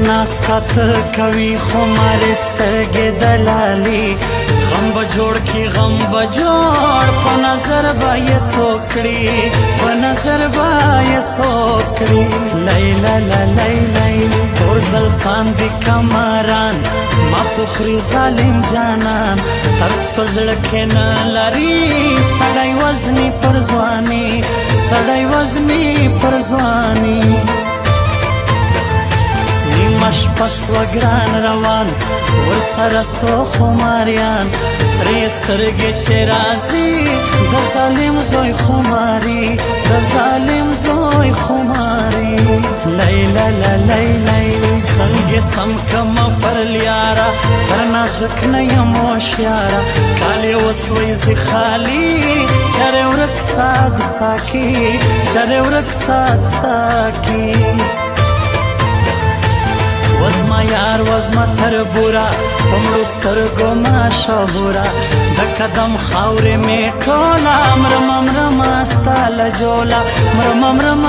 ناس کاته کوي خمارې سترګې دلالي غم به جوړ کی غم به جوړ په نظر به یې سوکړي په نظر به یې سوکړي لیلا لا لیلی تور زلفان دي کمران ما پخري ظالم جانان ترس په زړه کې نه لري سړی وزني پر ځواني سړی وزني پر ځواني مش پس وگران روان ورسره سو خماریان سرې سترګې چې راځي د ظالم زوی خماري د ظالم زوی خماري لیلا لا لیلی څنګه سم کما پر لیارا تر نازک نه یم هوښیاره کالې وسوی زی خالي چرې ورک ساد ساکي چرې ورک ساد ساکي وزما یار وزما تربورا پمړو سترګو ما شهورا د قدم خاورې مې ټوله مرم مرم ستا له جوله مرم مرم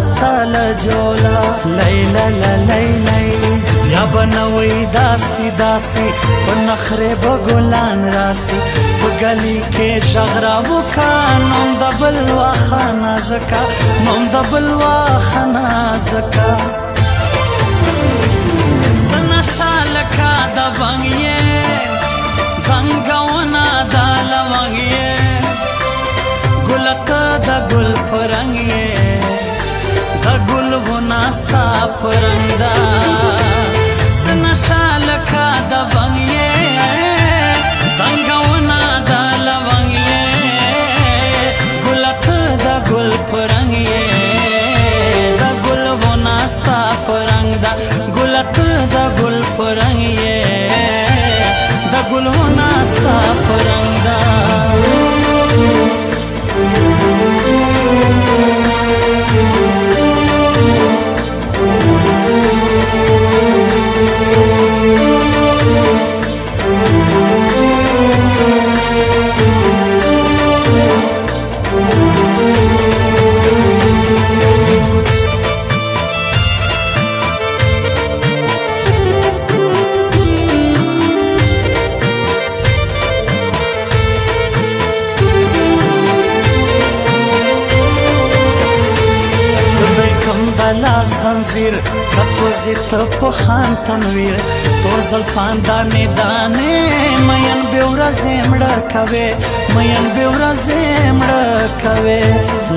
ستا له جوله لیلا لا لیلی یا به نه وی داسې داسې په نخرې به ګلان راسي په ګلي کې غږ راوکړه نوم د بل واښه نازکه نوم د بل واښه نازکه سنشا لکا دا بانگیے بانگونا دا لوانگیے گلکا دا گل پرنگیے دا گل وناستا پرنگدا سنشا لکا دا بانگیے بانگونا دا لوانگیے گلکا دا گل پرنگیے دا گل وناستا پرنگدا گلت دا گل پرنگ یہ دا گل ہونا ستا پرنگ دا لا زنځیر کسوځي ته په خان تنویر تور زلفان دانې دانې مین بې ورځې مړه کوې مین بې ورځې مړه کوې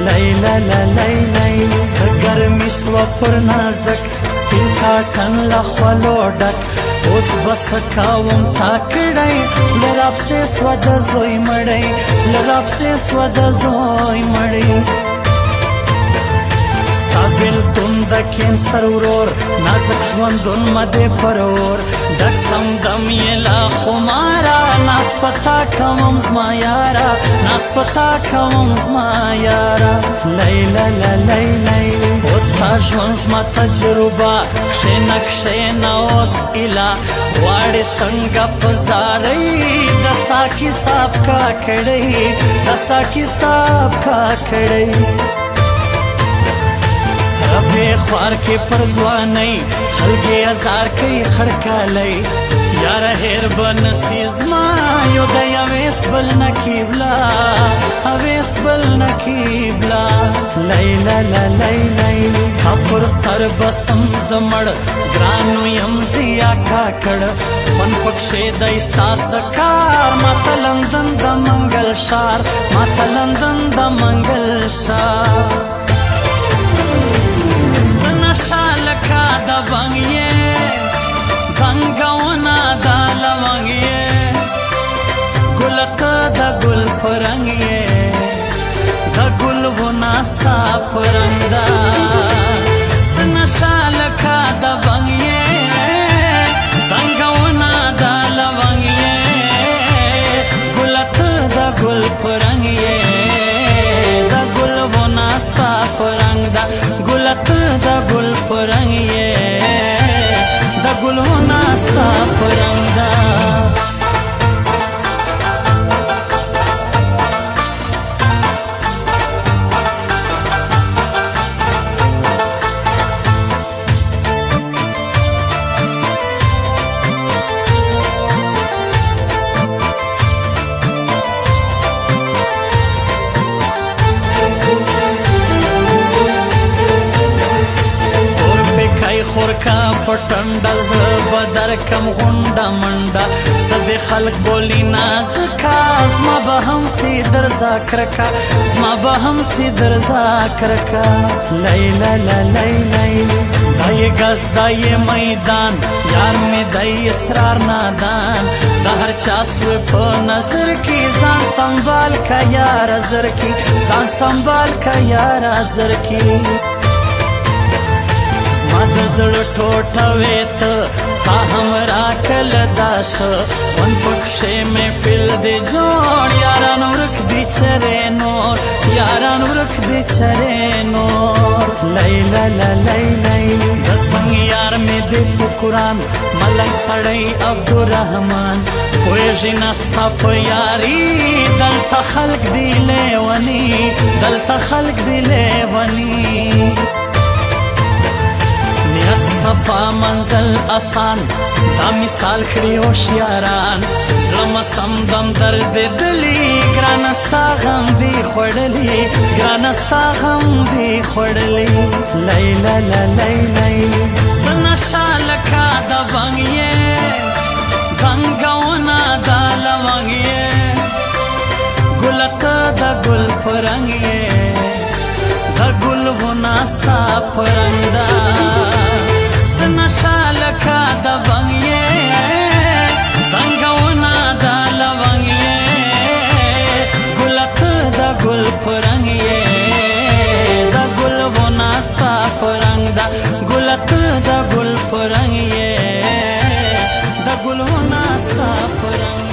لیلا لا لیلی څه ګرمي سوه پر نازک سپین کاټن له خولو ډک اوس به څه کوم تا کړی خوله راپسې سوه د زوی مړی خوله راپسې سوه د زوی مړی ستا بېلتون د کینسر ورور نازک ژوندون مدې پر اور ډک سمدم یې له خماره ناز پتا کوم زما یاره ناز پتا کوم زما یاره لیلا لا لیلی اوس ستا ژوند زما تجربه کښېنه کښېنه اوس ایله غواړې څنګه په زارۍ د ساقي صاحب کا کړی د ساقي صاحب کا کړی ربې خوار کې پر ځوانۍ خلګې ازار کوي خړکالی یاره هېر به نسي زما یو د اویس بل نه کیبلا اویس بل نه کیبلا لیلا لا لیلی ستا پر سر به سم زه مړ ګرانو یم زیا کاکړ خوند پکښې دی ستا څه کار ماته لندن د منګل ښار ماته لندن د منګل ښار سنشا لکا دا بانگیے بانگونا دا لوانگیے گلکا دا گل پرنگیے دا گل وناستا پرنگدا سنشا لکا دا بانگیے بانگونا دا لوانگیے گلکا دا گل پرنگیے دا گل وناستا پرنگدا گلت دا گل پرنگ یہ دا گل ہونا ستا پرنگ دا کم غونډه منډه صد خلق بولی نازکا زما به هم سی درزا کرکا زما به هم سی درزا کرکا لیلا لا لیلا دای گز دای میدان یار می دای اسرار نادان دا هر چا سوی په نظر کی ځان سنبال کا یار زر کی ځان سنبال کا یار زر کی زما د زړه ټوټه وې ته تا هم راکله داشه ون پکښې محفل دې جوړ یاران ورک دي چرې نور یاران ورک دي چرې نور لیلا لا لیلا د څنګ یار مې دې په قرآن ملنګ سړی عبدالرحمن پوهېږي نه ستا په یاري دلته خلق دي لیوني دلته خلق دي لیوني نیت صفا منزل آسان دا مثال کړي هوښیاران زړه مسم دم درد دلی ګرانه ستا غم دی خوړلی ګرانه ستا غم دی خوړلی لیلا لا لیلا زه نشه لکه د بنګ یې بنګونه د لونګ یې ګله ته د ګل په رنګ یې د ګل ونه ستا په رنګ ده نشه لکه د بنګ یې بنګونه د لونګ یې ګله ته د ګل په رنګ یې د ګل ونه ستا په رنګ ده ګله ته د ګل په رنګ یې د ګل ونه ستا په رنګ